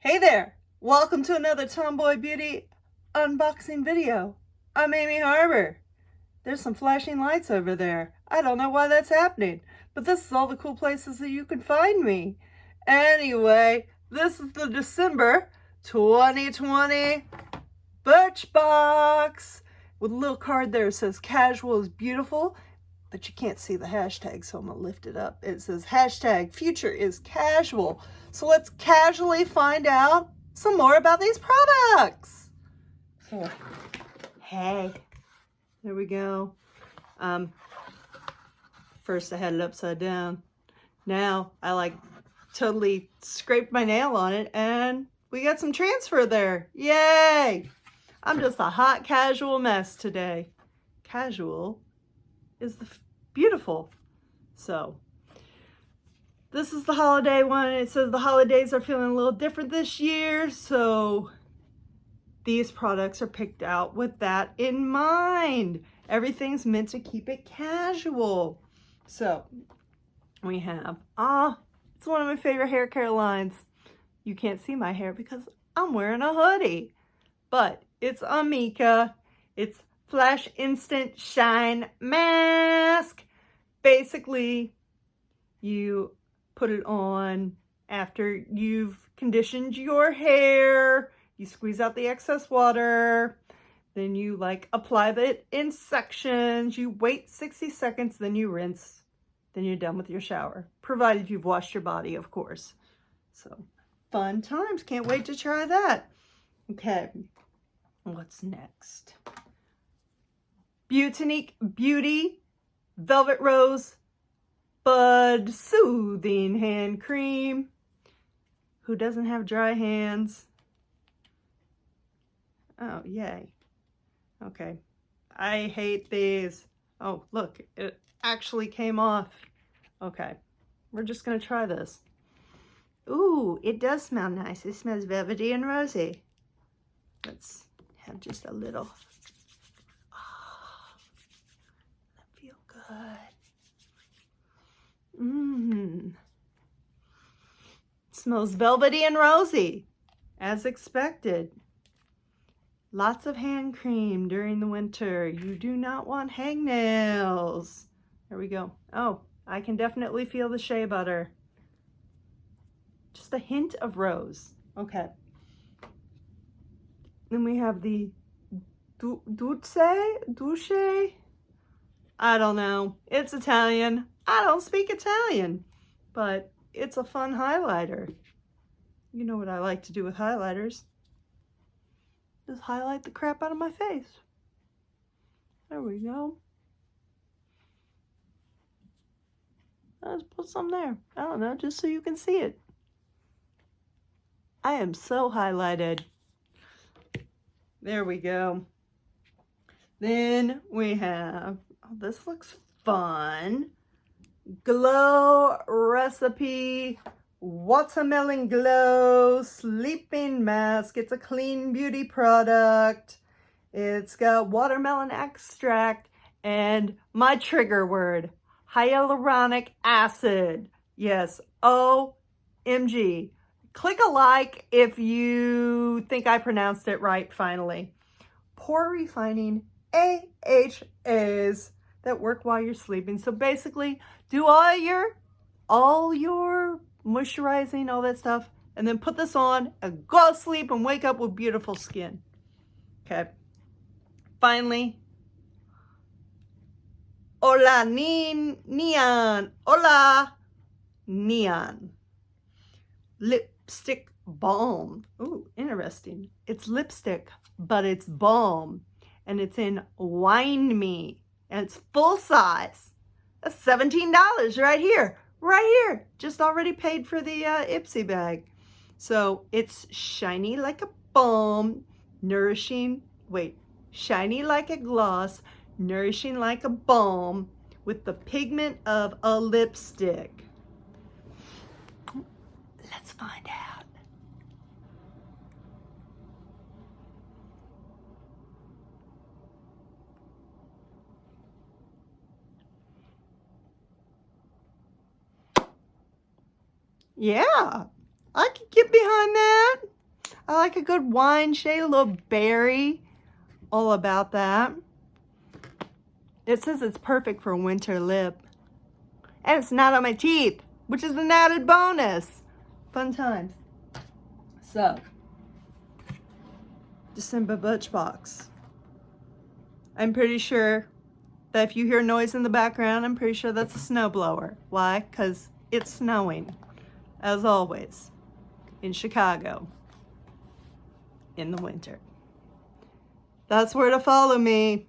Hey there! Welcome to another Tomboy Beauty unboxing video. I'm Amy Harber. There's some flashing lights over there. I don't know why that's happening, but this is all the cool places that you can find me. Anyway, this is the December 2020 Birchbox with a little card there that says casual is beautiful, but you can't see the hashtag, so I'm gonna lift it up. It says hashtag future is casual. So let's casually find out some more about these products. So, hey, there we go. First I had it upside down. Now I totally scraped my nail on it and we got some transfer there. Yay! I'm just a hot casual mess today. Casual is the beautiful. So this is the holiday one. It says the holidays are feeling a little different this year, so these products are picked out with that in mind. Everything's meant to keep it casual. So we have, it's one of my favorite hair care lines. You can't see my hair because I'm wearing a hoodie, but it's Amika. It's Flash Instant Shine Mask. Basically, you put it on after you've conditioned your hair. You squeeze out the excess water. Then you apply it in sections. You wait 60 seconds, then you rinse. Then you're done with your shower. Provided you've washed your body, of course. So, fun times. Can't wait to try that. Okay, what's next? Beautaniq Beauty Velvet Rose Bud Soothing Hand Cream. Who doesn't have dry hands? Oh, yay. Okay. I hate these. Oh, look, it actually came off. Okay, we're just gonna try this. Ooh, it does smell nice. It smells velvety and rosy. Let's have just a little. Oh, that feels good. Smells velvety and rosy, as expected. Lots of hand cream during the winter. You do not want hangnails. There we go. Oh, I can definitely feel the shea butter. Just a hint of rose. Okay. Then we have the Doucce? I don't know. It's Italian. I don't speak Italian, but it's a fun highlighter. You know what I like to do with highlighters. Just highlight the crap out of my face. There we go. Let's put some there. I don't know, just so you can see it. I am so highlighted. There we go. Then we have, oh, this looks fun. Glow Recipe Watermelon Glow Sleeping Mask. It's a clean beauty product. It's got watermelon extract and my trigger word, hyaluronic acid. Yes, OMG. Click a like if you think I pronounced it right finally. Pore refining AHAs that work while you're sleeping. So basically, do all your moisturizing, all that stuff, and then put this on and go to sleep and wake up with beautiful skin. Okay. Finally, Hola Neon. Hola Neon. Lipstick balm. Ooh, interesting. It's lipstick, but it's balm. And it's in Wine Me. And it's full size. That's $17 right here. Right here. Just already paid for the Ipsy bag. So it's shiny like a balm, shiny like a gloss, nourishing like a balm, with the pigment of a lipstick. Let's find out. Yeah, I can get behind that. I like a good wine shade, a little berry. All about that. It says it's perfect for winter lip. And it's not on my teeth, which is an added bonus. Fun times. So, December Birchbox. I'm pretty sure that if you hear noise in the background, I'm pretty sure that's a snowblower. Why? Because it's snowing, as always, in Chicago in the winter. That's where to follow me.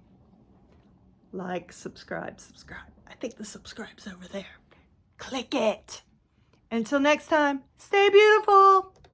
Like, subscribe. I think the subscribe's over there. Click it. Until next time, stay beautiful.